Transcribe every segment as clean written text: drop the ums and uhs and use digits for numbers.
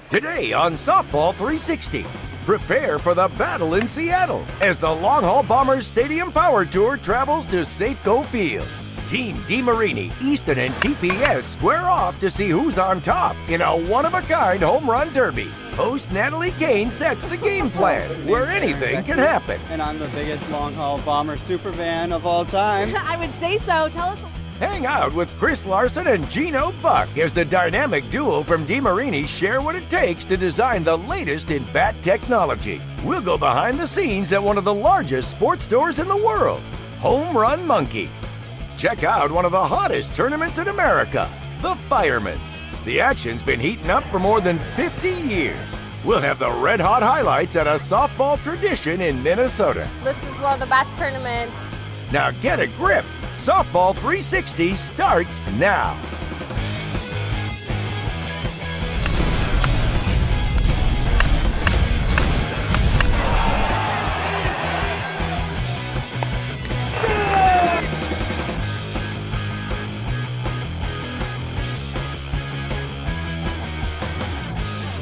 Today on Softball 360, prepare for the battle in Seattle as the Long Haul Bombers Stadium Power Tour travels to Safeco Field. Team DeMarini, Easton, and TPS square off to see who's on top in a one-of-a-kind home run derby. Host Natalie Kane sets the game plan, where anything can happen. And I'm the biggest Long Haul Bomber super fan of all time. I would say so. Tell us. Hang out with Chris Larson and Gino Buck as the dynamic duo from DeMarini share what it takes to design the latest in bat technology. We'll go behind the scenes at one of the largest sports stores in the world, Home Run Monkey. Check out one of the hottest tournaments in America, the Fireman's. The action's been heating up for more than 50 years. We'll have the red-hot highlights at a softball tradition in Minnesota. This is one of the best tournaments. Now get a grip. Softball 360 starts now.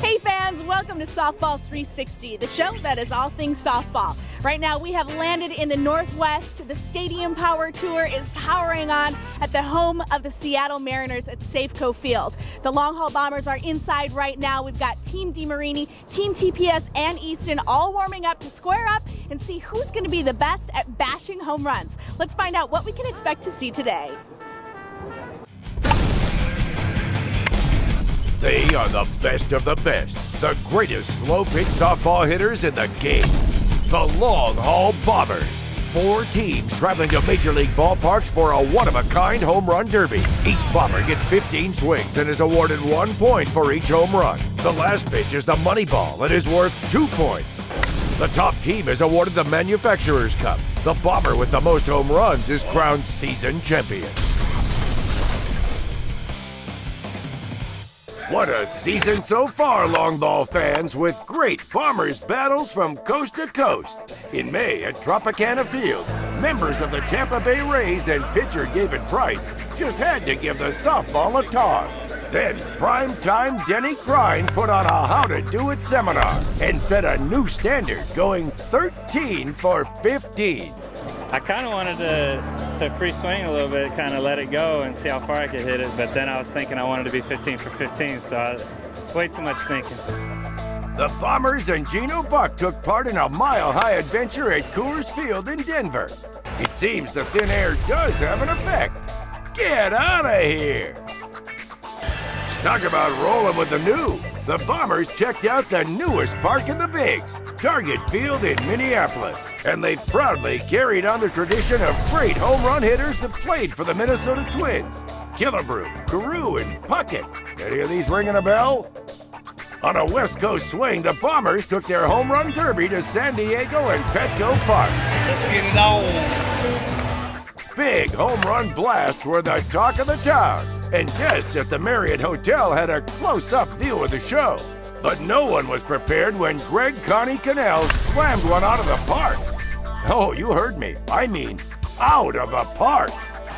Hey fans, welcome to Softball 360, the show that is all things softball. Right now we have landed in the Northwest. The Stadium Power Tour is powering on at the home of the Seattle Mariners at Safeco Field. The Long Haul Bombers are inside right now. We've got Team DeMarini, Team TPS, and Easton all warming up to square up and see who's going to be the best at bashing home runs. Let's find out what we can expect to see today. They are the best of the best, the greatest slow-pitch softball hitters in the game. The Long Haul Bombers. 4 teams traveling to Major League ballparks for a one-of-a-kind home run derby. Each bomber gets 15 swings and is awarded 1 point for each home run. The last pitch is the money ball and is worth 2 points. The top team is awarded the Manufacturers Cup. The bomber with the most home runs is crowned season champion. What a season so far, long ball fans, with great Bombers battles from coast to coast. In May at Tropicana Field, members of the Tampa Bay Rays and pitcher David Price just had to give the softball a toss. Then, primetime Denny Crine put on a how-to-do-it seminar and set a new standard, going 13 for 15. I kind of wanted to free swing a little bit, kind of let it go and see how far I could hit it, but then I was thinking I wanted to be 15 for 15, so way too much thinking. The Bombers and Gino Buck took part in a mile-high adventure at Coors Field in Denver. It seems the thin air does have an effect. Get out of here! Talk about rolling with the new. The Bombers checked out the newest park in the Bigs, Target Field in Minneapolis, and they've proudly carried on the tradition of great home run hitters that played for the Minnesota Twins. Killebrew, Carew, and Puckett. Any of these ringing a bell? On a West Coast swing, the Bombers took their home run derby to San Diego and Petco Park. Let's get it on. Big home run blasts were the talk of the town, and guests at the Marriott Hotel had a close-up view of the show. But no one was prepared when Greg Connie Cannell slammed one out of the park. Oh, you heard me. I mean, out of the park.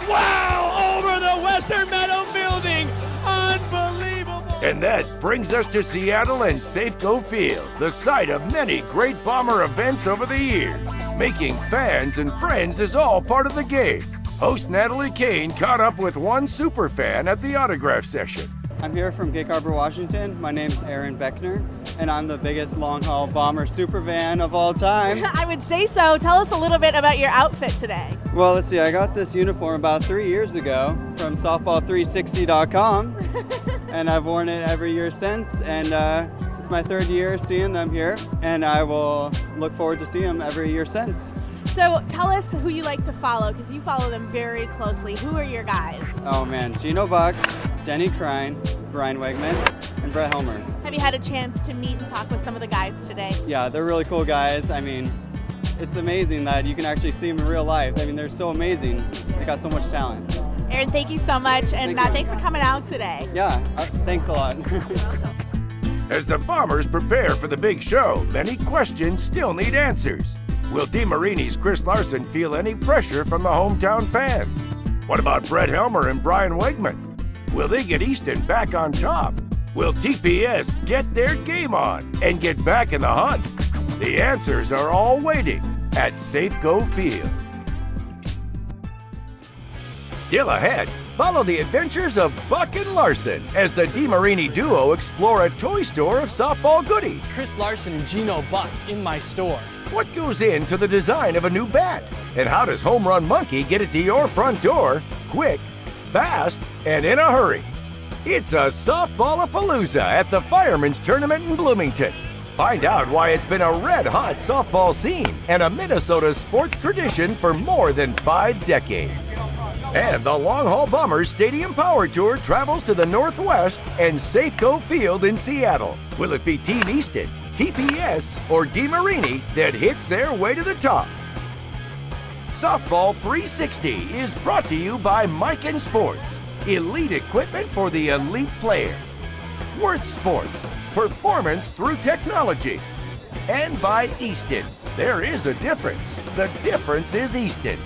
Wow, over the Western Meadow building. Unbelievable. And that brings us to Seattle and Safeco Field, the site of many great Bomber events over the years. Making fans and friends is all part of the game. Host Natalie Kane caught up with one super fan at the autograph session. I'm here from Gig Harbor, Washington. My name's Aaron Beckner, and I'm the biggest Long Haul Bomber super fan of all time. I would say so. Tell us a little bit about your outfit today. Well, let's see. I got this uniform about 3 years ago from softball360.com, and I've worn it every year since, and it's my 3rd year seeing them here, and I will look forward to seeing them every year since. So tell us who you like to follow, because you follow them very closely. Who are your guys? Oh man, Gino Buck, Denny Crine, Brian Wegman, and Brett Helmer. Have you had a chance to meet and talk with some of the guys today? Yeah, they're really cool guys. I mean, it's amazing that you can actually see them in real life. I mean, they're so amazing. They got so much talent. Aaron, thank you so much, and thanks for coming out today. Yeah, thanks a lot. As the Bombers prepare for the big show, many questions still need answers. Will DeMarini's Chris Larson feel any pressure from the hometown fans? What about Brett Helmer and Brian Wegman? Will they get Easton back on top? Will TPS get their game on and get back in the hunt? The answers are all waiting at Safeco Field. Still ahead, follow the adventures of Buck and Larson as the DeMarini duo explore a toy store of softball goodies. Chris Larson and Gino Buck in my store. What goes into the design of a new bat? And how does Home Run Monkey get it to your front door quick, fast, and in a hurry? It's a softball-a-palooza at the Fireman's Tournament in Bloomington. Find out why it's been a red-hot softball scene and a Minnesota sports tradition for more than 5 decades. And the Long Haul Bombers Stadium Power Tour travels to the Northwest and Safeco Field in Seattle. Will it be Team Easton, TPS, or DeMarini that hits their way to the top? Softball 360 is brought to you by Miken Sports, elite equipment for the elite player. Worth Sports, performance through technology. And by Easton. There is a difference. The difference is Easton.